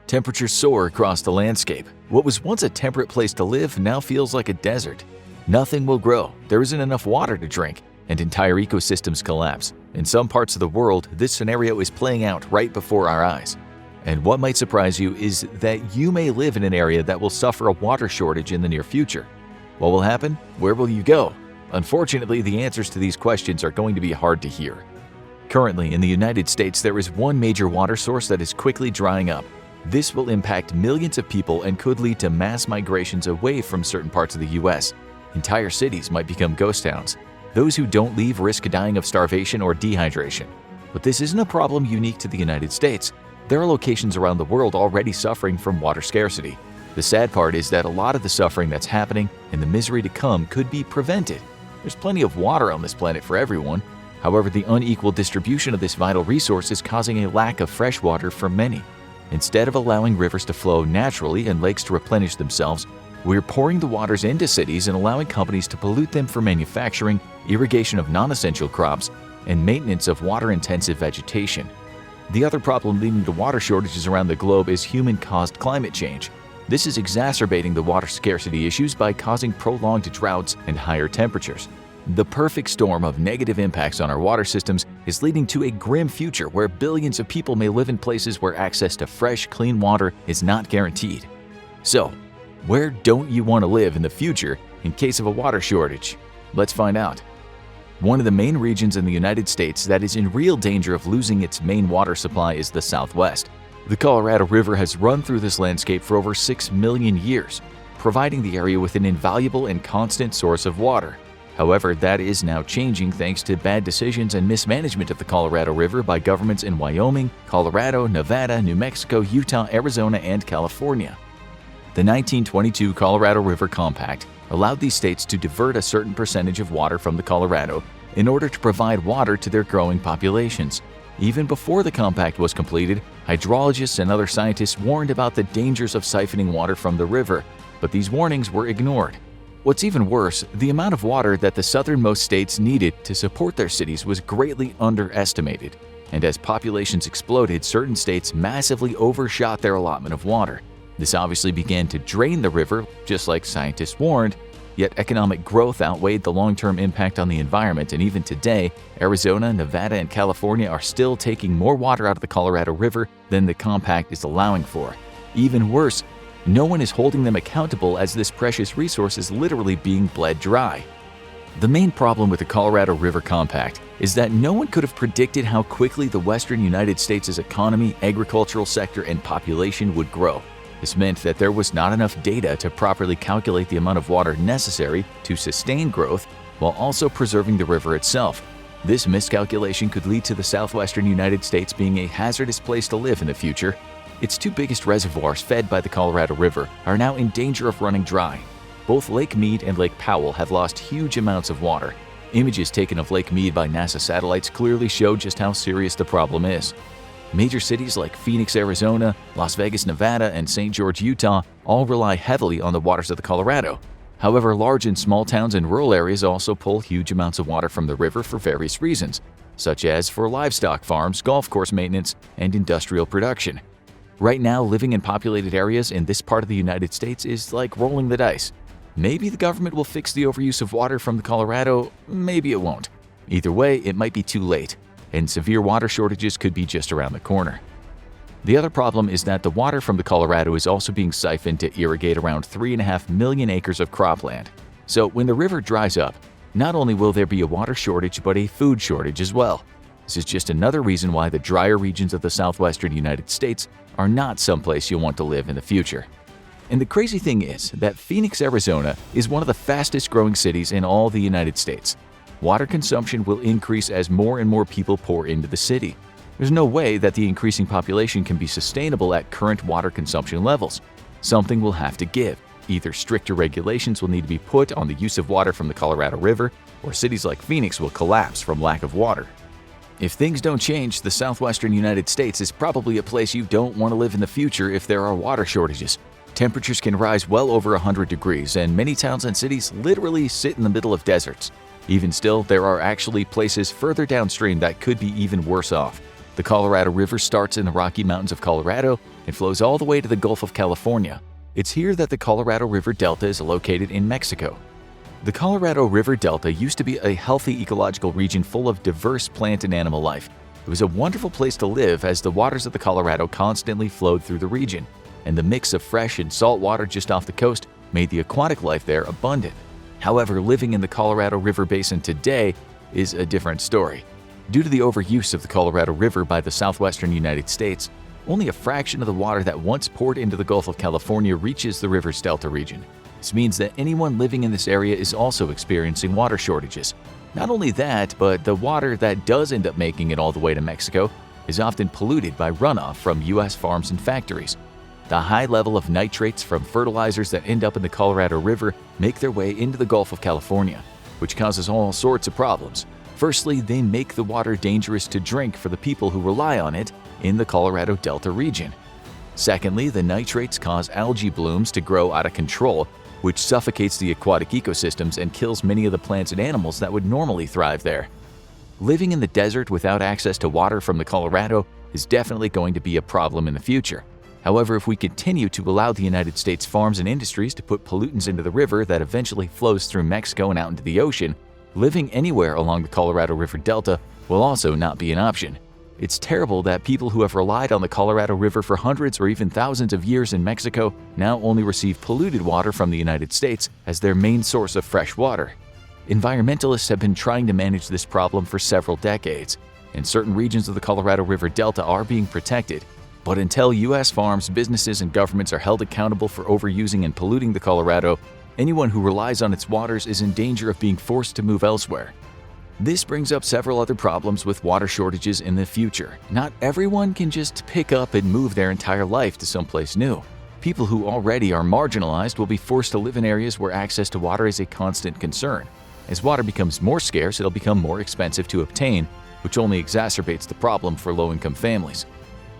Temperatures soar across the landscape. What was once a temperate place to live now feels like a desert. Nothing will grow, there isn't enough water to drink, and entire ecosystems collapse. In some parts of the world, this scenario is playing out right before our eyes. And what might surprise you is that you may live in an area that will suffer a water shortage in the near future. What will happen? Where will you go? Unfortunately, the answers to these questions are going to be hard to hear. Currently, in the United States, there is one major water source that is quickly drying up. This will impact millions of people and could lead to mass migrations away from certain parts of the U.S. Entire cities might become ghost towns. Those who don't leave risk dying of starvation or dehydration. But this isn't a problem unique to the United States. There are locations around the world already suffering from water scarcity. The sad part is that a lot of the suffering that's happening and the misery to come could be prevented. There's plenty of water on this planet for everyone. However, the unequal distribution of this vital resource is causing a lack of fresh water for many. Instead of allowing rivers to flow naturally and lakes to replenish themselves, we're pouring the waters into cities and allowing companies to pollute them for manufacturing, irrigation of non-essential crops, and maintenance of water-intensive vegetation. The other problem leading to water shortages around the globe is human-caused climate change. This is exacerbating the water scarcity issues by causing prolonged droughts and higher temperatures. The perfect storm of negative impacts on our water systems is leading to a grim future where billions of people may live in places where access to fresh, clean water is not guaranteed. So, where don't you want to live in the future in case of a water shortage? Let's find out. One of the main regions in the United States that is in real danger of losing its main water supply is the Southwest. The Colorado River has run through this landscape for over 6 million years, providing the area with an invaluable and constant source of water. However, that is now changing thanks to bad decisions and mismanagement of the Colorado River by governments in Wyoming, Colorado, Nevada, New Mexico, Utah, Arizona, and California. The 1922 Colorado River Compact allowed these states to divert a certain percentage of water from the Colorado in order to provide water to their growing populations. Even before the compact was completed, hydrologists and other scientists warned about the dangers of siphoning water from the river, but these warnings were ignored. What's even worse, the amount of water that the southernmost states needed to support their cities was greatly underestimated, and as populations exploded, certain states massively overshot their allotment of water. This obviously began to drain the river, just like scientists warned, yet economic growth outweighed the long-term impact on the environment, and even today, Arizona, Nevada, and California are still taking more water out of the Colorado River than the compact is allowing for. Even worse, no one is holding them accountable as this precious resource is literally being bled dry. The main problem with the Colorado River Compact is that no one could have predicted how quickly the western United States' economy, agricultural sector, and population would grow. This meant that there was not enough data to properly calculate the amount of water necessary to sustain growth while also preserving the river itself. This miscalculation could lead to the southwestern United States being a hazardous place to live in the future. Its two biggest reservoirs fed by the Colorado River are now in danger of running dry. Both Lake Mead and Lake Powell have lost huge amounts of water. Images taken of Lake Mead by NASA satellites clearly show just how serious the problem is. Major cities like Phoenix, Arizona, Las Vegas, Nevada, and St. George, Utah all rely heavily on the waters of the Colorado. However, large and small towns and rural areas also pull huge amounts of water from the river for various reasons, such as for livestock farms, golf course maintenance, and industrial production. Right now, living in populated areas in this part of the United States is like rolling the dice. Maybe the government will fix the overuse of water from the Colorado, maybe it won't. Either way, it might be too late, and severe water shortages could be just around the corner. The other problem is that the water from the Colorado is also being siphoned to irrigate around 3.5 million acres of cropland. So when the river dries up, not only will there be a water shortage but a food shortage as well. This is just another reason why the drier regions of the southwestern United States are not someplace you'll want to live in the future. And the crazy thing is that Phoenix, Arizona is one of the fastest growing cities in all the United States. Water consumption will increase as more and more people pour into the city. There's no way that the increasing population can be sustainable at current water consumption levels. Something will have to give. Either stricter regulations will need to be put on the use of water from the Colorado River, or cities like Phoenix will collapse from lack of water. If things don't change, the southwestern United States is probably a place you don't want to live in the future if there are water shortages. Temperatures can rise well over 100 degrees, and many towns and cities literally sit in the middle of deserts. Even still, there are actually places further downstream that could be even worse off. The Colorado River starts in the Rocky Mountains of Colorado and flows all the way to the Gulf of California. It's here that the Colorado River Delta is located in Mexico. The Colorado River Delta used to be a healthy ecological region full of diverse plant and animal life. It was a wonderful place to live as the waters of the Colorado constantly flowed through the region, and the mix of fresh and salt water just off the coast made the aquatic life there abundant. However, living in the Colorado River Basin today is a different story. Due to the overuse of the Colorado River by the southwestern United States, only a fraction of the water that once poured into the Gulf of California reaches the river's delta region. This means that anyone living in this area is also experiencing water shortages. Not only that, but the water that does end up making it all the way to Mexico is often polluted by runoff from U.S. farms and factories. The high level of nitrates from fertilizers that end up in the Colorado River make their way into the Gulf of California, which causes all sorts of problems. Firstly, they make the water dangerous to drink for the people who rely on it in the Colorado Delta region. Secondly, the nitrates cause algae blooms to grow out of control, which suffocates the aquatic ecosystems and kills many of the plants and animals that would normally thrive there. Living in the desert without access to water from the Colorado is definitely going to be a problem in the future. However, if we continue to allow the United States farms and industries to put pollutants into the river that eventually flows through Mexico and out into the ocean, living anywhere along the Colorado River Delta will also not be an option. It's terrible that people who have relied on the Colorado River for hundreds or even thousands of years in Mexico now only receive polluted water from the United States as their main source of fresh water. Environmentalists have been trying to manage this problem for several decades, and certain regions of the Colorado River Delta are being protected. But until U.S. farms, businesses, and governments are held accountable for overusing and polluting the Colorado, anyone who relies on its waters is in danger of being forced to move elsewhere. This brings up several other problems with water shortages in the future. Not everyone can just pick up and move their entire life to someplace new. People who already are marginalized will be forced to live in areas where access to water is a constant concern. As water becomes more scarce, it'll become more expensive to obtain, which only exacerbates the problem for low-income families.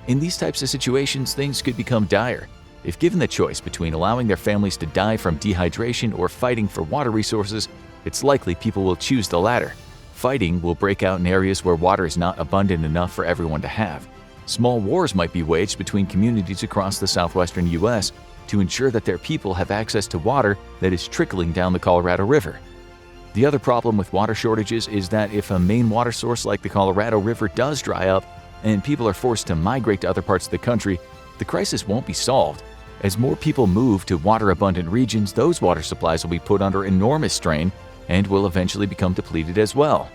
In these types of situations, things could become dire. If given the choice between allowing their families to die from dehydration or fighting for water resources, it's likely people will choose the latter. Fighting will break out in areas where water is not abundant enough for everyone to have. Small wars might be waged between communities across the southwestern U.S. to ensure that their people have access to water that is trickling down the Colorado River. The other problem with water shortages is that if a main water source like the Colorado River does dry up and people are forced to migrate to other parts of the country, the crisis won't be solved. As more people move to water-abundant regions, those water supplies will be put under enormous strain and will eventually become depleted as well.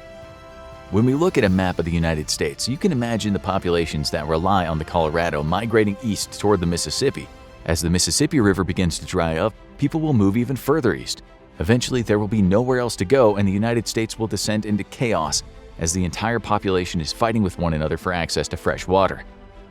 When we look at a map of the United States, you can imagine the populations that rely on the Colorado migrating east toward the Mississippi. As the Mississippi River begins to dry up, people will move even further east. Eventually, there will be nowhere else to go, and the United States will descend into chaos as the entire population is fighting with one another for access to fresh water.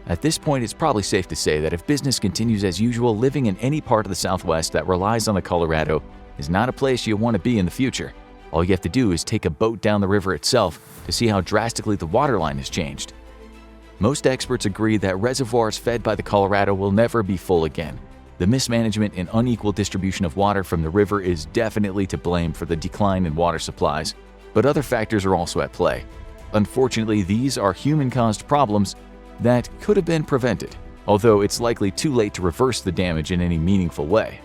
At this point, it's probably safe to say that if business continues as usual, living in any part of the Southwest that relies on the Colorado is not a place you want to be in the future. All you have to do is take a boat down the river itself to see how drastically the waterline has changed. Most experts agree that reservoirs fed by the Colorado will never be full again. The mismanagement and unequal distribution of water from the river is definitely to blame for the decline in water supplies, but other factors are also at play. Unfortunately, these are human-caused problems that could have been prevented, although it's likely too late to reverse the damage in any meaningful way.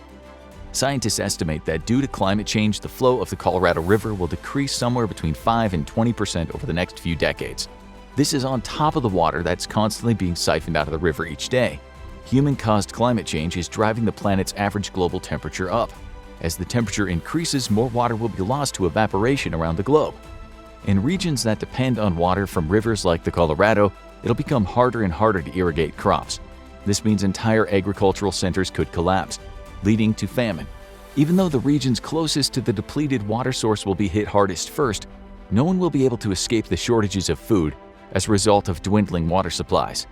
Scientists estimate that due to climate change, the flow of the Colorado River will decrease somewhere between 5 and 20% over the next few decades. This is on top of the water that's constantly being siphoned out of the river each day. Human-caused climate change is driving the planet's average global temperature up. As the temperature increases, more water will be lost to evaporation around the globe. In regions that depend on water from rivers like the Colorado, it'll become harder and harder to irrigate crops. This means entire agricultural centers could collapse, leading to famine. Even though the regions closest to the depleted water source will be hit hardest first, no one will be able to escape the shortages of food as a result of dwindling water supplies.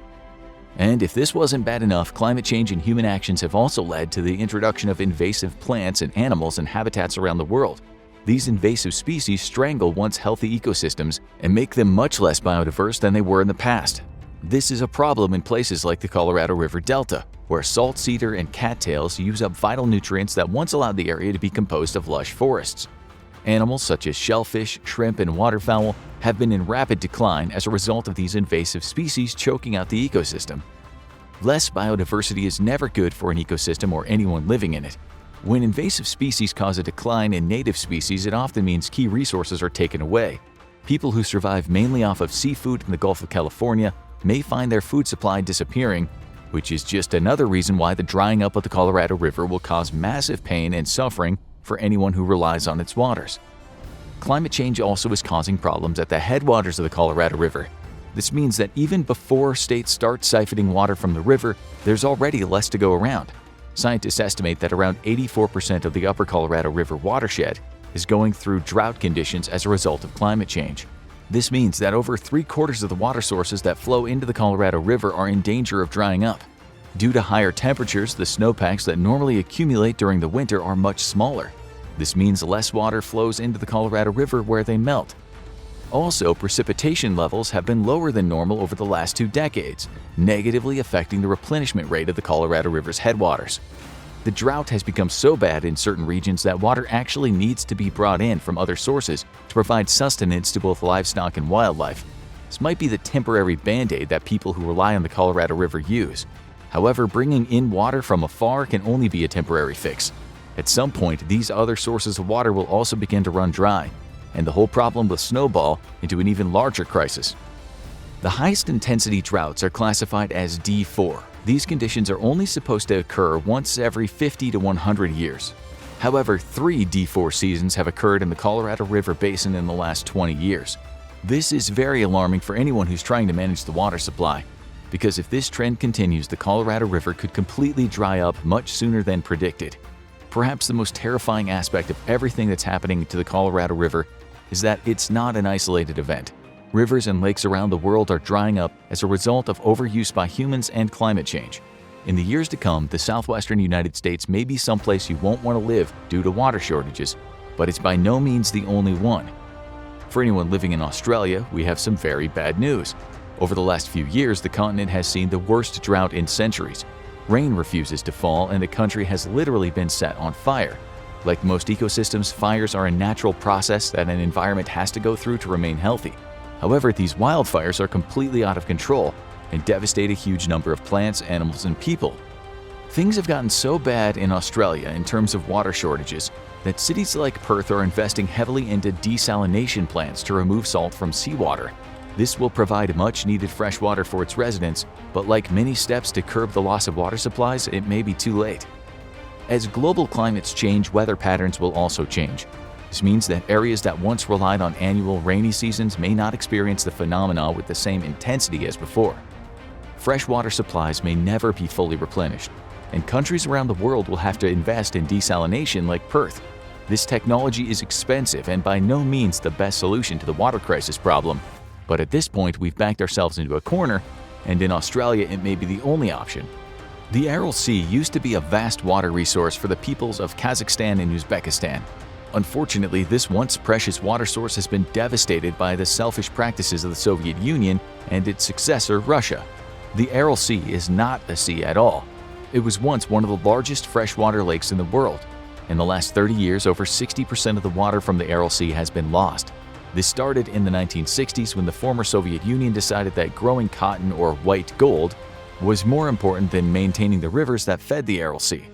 And if this wasn't bad enough, climate change and human actions have also led to the introduction of invasive plants and animals in habitats around the world. These invasive species strangle once healthy ecosystems and make them much less biodiverse than they were in the past. This is a problem in places like the Colorado River Delta, where salt cedar and cattails use up vital nutrients that once allowed the area to be composed of lush forests. Animals such as shellfish, shrimp, and waterfowl have been in rapid decline as a result of these invasive species choking out the ecosystem. Less biodiversity is never good for an ecosystem or anyone living in it. When invasive species cause a decline in native species, it often means key resources are taken away. People who survive mainly off of seafood in the Gulf of California may find their food supply disappearing, which is just another reason why the drying up of the Colorado River will cause massive pain and suffering for anyone who relies on its waters. Climate change also is causing problems at the headwaters of the Colorado River. This means that even before states start siphoning water from the river, there's already less to go around. Scientists estimate that around 84% of the upper Colorado River watershed is going through drought conditions as a result of climate change. This means that over 3/4 of the water sources that flow into the Colorado River are in danger of drying up. Due to higher temperatures, the snowpacks that normally accumulate during the winter are much smaller. This means less water flows into the Colorado River where they melt. Also, precipitation levels have been lower than normal over the last 2 decades, negatively affecting the replenishment rate of the Colorado River's headwaters. The drought has become so bad in certain regions that water actually needs to be brought in from other sources to provide sustenance to both livestock and wildlife. This might be the temporary band-aid that people who rely on the Colorado River use. However, bringing in water from afar can only be a temporary fix. At some point, these other sources of water will also begin to run dry, and the whole problem will snowball into an even larger crisis. The highest intensity droughts are classified as D4. These conditions are only supposed to occur once every 50 to 100 years. However, 3 D4 seasons have occurred in the Colorado River Basin in the last 20 years. This is very alarming for anyone who's trying to manage the water supply, because if this trend continues, the Colorado River could completely dry up much sooner than predicted. Perhaps the most terrifying aspect of everything that's happening to the Colorado River is that it's not an isolated event. Rivers and lakes around the world are drying up as a result of overuse by humans and climate change. In the years to come, the southwestern United States may be someplace you won't want to live due to water shortages, but it's by no means the only one. For anyone living in Australia, we have some very bad news. Over the last few years, the continent has seen the worst drought in centuries. Rain refuses to fall, and the country has literally been set on fire. Like most ecosystems, fires are a natural process that an environment has to go through to remain healthy. However, these wildfires are completely out of control and devastate a huge number of plants, animals, and people. Things have gotten so bad in Australia in terms of water shortages that cities like Perth are investing heavily into desalination plants to remove salt from seawater. This will provide much-needed fresh water for its residents, but like many steps to curb the loss of water supplies, it may be too late. As global climates change, weather patterns will also change. This means that areas that once relied on annual rainy seasons may not experience the phenomena with the same intensity as before. Freshwater supplies may never be fully replenished, and countries around the world will have to invest in desalination like Perth. This technology is expensive and by no means the best solution to the water crisis problem, but at this point we've backed ourselves into a corner, and in Australia it may be the only option. The Aral Sea used to be a vast water resource for the peoples of Kazakhstan and Uzbekistan. Unfortunately, this once precious water source has been devastated by the selfish practices of the Soviet Union and its successor, Russia. The Aral Sea is not a sea at all. It was once one of the largest freshwater lakes in the world. In the last 30 years, over 60% of the water from the Aral Sea has been lost. This started in the 1960s when the former Soviet Union decided that growing cotton or white gold was more important than maintaining the rivers that fed the Aral Sea.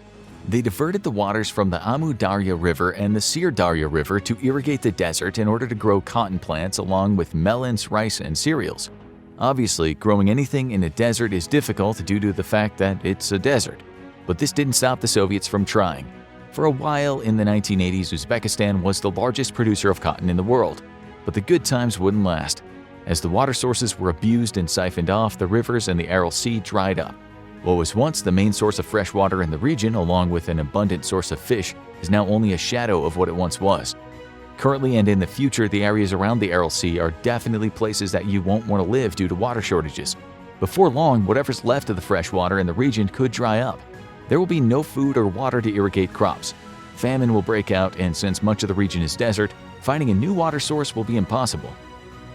They diverted the waters from the Amu Darya River and the Syr Darya River to irrigate the desert in order to grow cotton plants along with melons, rice, and cereals. Obviously, growing anything in a desert is difficult due to the fact that it's a desert. But this didn't stop the Soviets from trying. For a while in the 1980s, Uzbekistan was the largest producer of cotton in the world. But the good times wouldn't last. As the water sources were abused and siphoned off, the rivers and the Aral Sea dried up. What was once the main source of fresh water in the region, along with an abundant source of fish, is now only a shadow of what it once was. Currently and in the future, the areas around the Aral Sea are definitely places that you won't want to live due to water shortages. Before long, whatever's left of the fresh water in the region could dry up. There will be no food or water to irrigate crops. Famine will break out, and since much of the region is desert, finding a new water source will be impossible.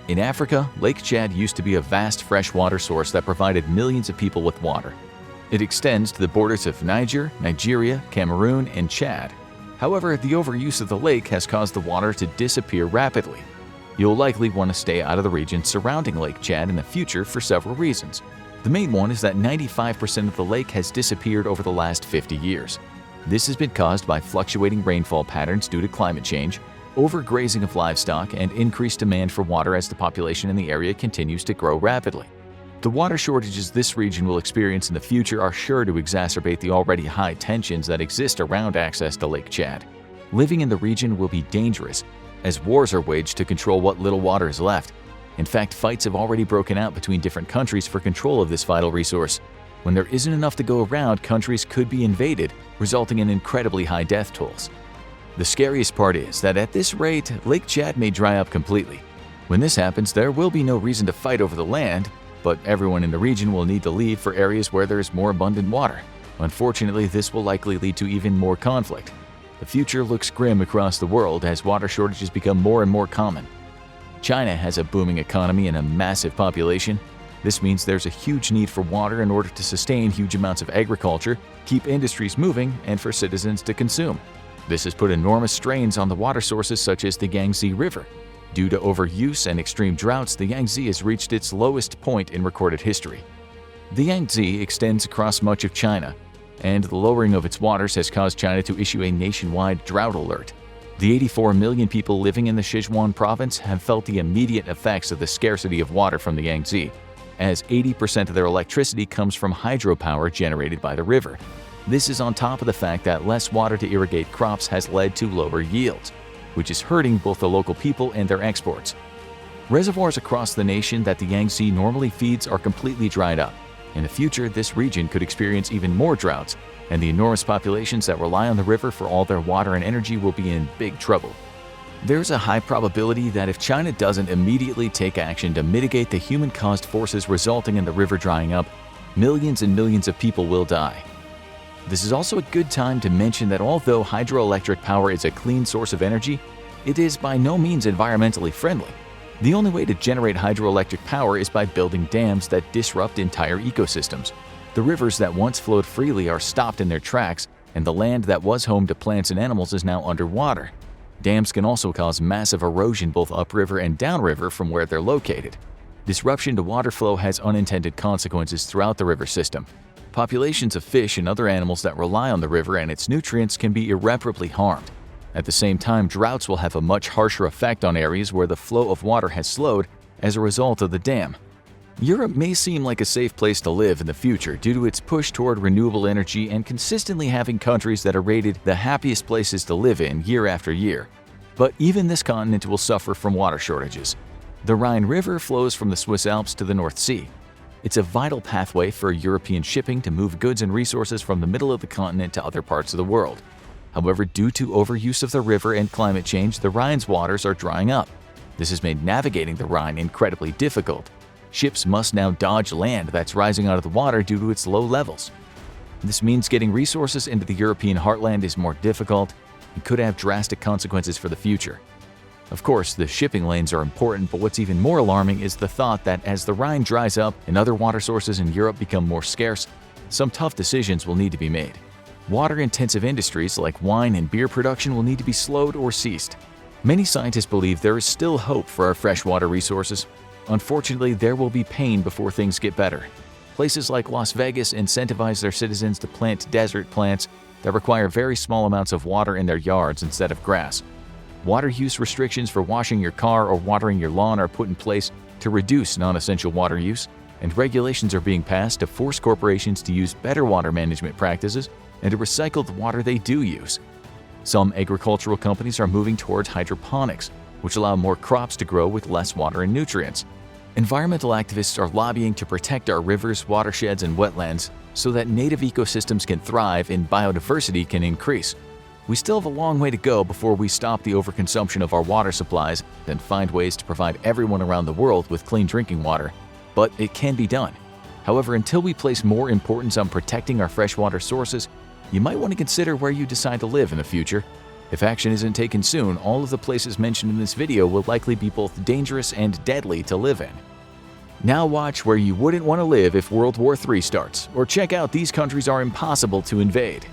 In Africa, Lake Chad used to be a vast freshwater source that provided millions of people with water. It extends to the borders of Niger, Nigeria, Cameroon, and Chad. However, the overuse of the lake has caused the water to disappear rapidly. You'll likely want to stay out of the region surrounding Lake Chad in the future for several reasons. The main one is that 95% of the lake has disappeared over the last 50 years. This has been caused by fluctuating rainfall patterns due to climate change, overgrazing of livestock, and increased demand for water as the population in the area continues to grow rapidly. The water shortages this region will experience in the future are sure to exacerbate the already high tensions that exist around access to Lake Chad. Living in the region will be dangerous, as wars are waged to control what little water is left. In fact, fights have already broken out between different countries for control of this vital resource. When there isn't enough to go around, countries could be invaded, resulting in incredibly high death tolls. The scariest part is that at this rate, Lake Chad may dry up completely. When this happens, there will be no reason to fight over the land, but everyone in the region will need to leave for areas where there is more abundant water. Unfortunately, this will likely lead to even more conflict. The future looks grim across the world as water shortages become more and more common. China has a booming economy and a massive population. This means there's a huge need for water in order to sustain huge amounts of agriculture, keep industries moving, and for citizens to consume. This has put enormous strains on the water sources such as the Yangtze River. Due to overuse and extreme droughts, the Yangtze has reached its lowest point in recorded history. The Yangtze extends across much of China, and the lowering of its waters has caused China to issue a nationwide drought alert. The 84 million people living in the Sichuan province have felt the immediate effects of the scarcity of water from the Yangtze, as 80% of their electricity comes from hydropower generated by the river. This is on top of the fact that less water to irrigate crops has led to lower yields, which is hurting both the local people and their exports. Reservoirs across the nation that the Yangtze normally feeds are completely dried up. In the future, this region could experience even more droughts, and the enormous populations that rely on the river for all their water and energy will be in big trouble. There's a high probability that if China doesn't immediately take action to mitigate the human-caused forces resulting in the river drying up, millions and millions of people will die. This is also a good time to mention that although hydroelectric power is a clean source of energy, it is by no means environmentally friendly. The only way to generate hydroelectric power is by building dams that disrupt entire ecosystems. The rivers that once flowed freely are stopped in their tracks, and the land that was home to plants and animals is now underwater. Dams can also cause massive erosion both upriver and downriver from where they're located. Disruption to water flow has unintended consequences throughout the river system. Populations of fish and other animals that rely on the river and its nutrients can be irreparably harmed. At the same time, droughts will have a much harsher effect on areas where the flow of water has slowed as a result of the dam. Europe may seem like a safe place to live in the future due to its push toward renewable energy and consistently having countries that are rated the happiest places to live in year after year. But even this continent will suffer from water shortages. The Rhine River flows from the Swiss Alps to the North Sea. It's a vital pathway for European shipping to move goods and resources from the middle of the continent to other parts of the world. However, due to overuse of the river and climate change, the Rhine's waters are drying up. This has made navigating the Rhine incredibly difficult. Ships must now dodge land that's rising out of the water due to its low levels. This means getting resources into the European heartland is more difficult and could have drastic consequences for the future. Of course, the shipping lanes are important, but what's even more alarming is the thought that as the Rhine dries up and other water sources in Europe become more scarce, some tough decisions will need to be made. Water-intensive industries like wine and beer production will need to be slowed or ceased. Many scientists believe there is still hope for our freshwater resources. Unfortunately, there will be pain before things get better. Places like Las Vegas incentivize their citizens to plant desert plants that require very small amounts of water in their yards instead of grass. Water use restrictions for washing your car or watering your lawn are put in place to reduce non-essential water use, and regulations are being passed to force corporations to use better water management practices and to recycle the water they do use. Some agricultural companies are moving towards hydroponics, which allow more crops to grow with less water and nutrients. Environmental activists are lobbying to protect our rivers, watersheds, and wetlands so that native ecosystems can thrive and biodiversity can increase. We still have a long way to go before we stop the overconsumption of our water supplies and find ways to provide everyone around the world with clean drinking water, but it can be done. However, until we place more importance on protecting our freshwater sources, you might want to consider where you decide to live in the future. If action isn't taken soon, all of the places mentioned in this video will likely be both dangerous and deadly to live in. Now watch where you wouldn't want to live if World War III starts, or check out these countries are impossible to invade.